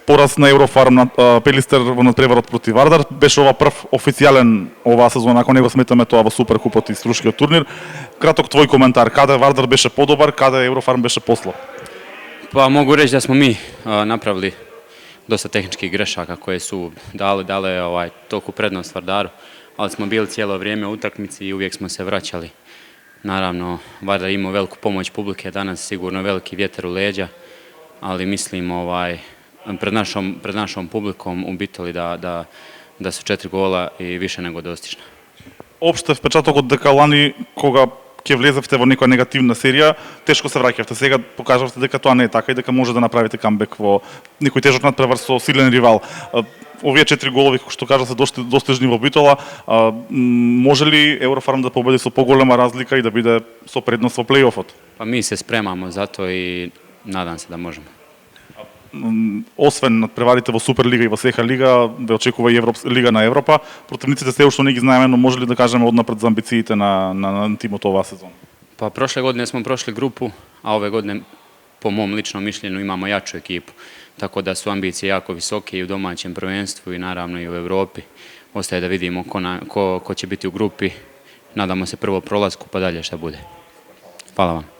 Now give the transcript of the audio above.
пораз на Еврофарм на Пелистер во надпреварот против Вардар. Беше ова прв официјален оваа сезона, ако не го сметаме тоа во Суперкупот и Струшкиот турнир. Краток твој коментар, каде Вардар беше подобар, каде Еврофарм беше послаб? Pa mogu reći da smo mi napravili dosta tehničkih grešaka koje su dale toku prednost Vardaru, ali smo bili cijelo vrijeme u utakmici i uvijek smo se vraćali. Naravno, Vardar imao veliku pomoć publike, danas sigurno veliki vjetar u leđa, ali mislim pred našom publikom u Bitoli da su 4 gola i više nego dostižna. Опште впечатокот дека лани кога ќе влезевте во некоја негативна серија, тешко се враќавте. Сега покажавте дека тоа не е така и дека може да направите камбек во некој тежок надпревар со силен ривал. Овие 4 голови, што кажа, се достижни во Битола. Може ли Еврофарм да победи со поголема разлика и да биде со предност во плейофот? Pa mi se spremamo za to i nadam se da možemo. Освен надпреварите во Суперлига и во СХ лига, ве очекува и Лига на Европа. Противниците се уште не ги знаеме, но може ли да кажеме однапред за амбициите на тимот оваа сезона? Pa prošle godine smo prošli grupu, a ove godine po mom ličnom mišljenju imamo jaču ekipu. Tako da su ambicije jako visoke i u domaćem prvenstvu i naravno i u Europi. Ostaje da vidimo ko će biti u grupi. Nadamo se prvo prolasku pa dalje šta bude. Hvala vam.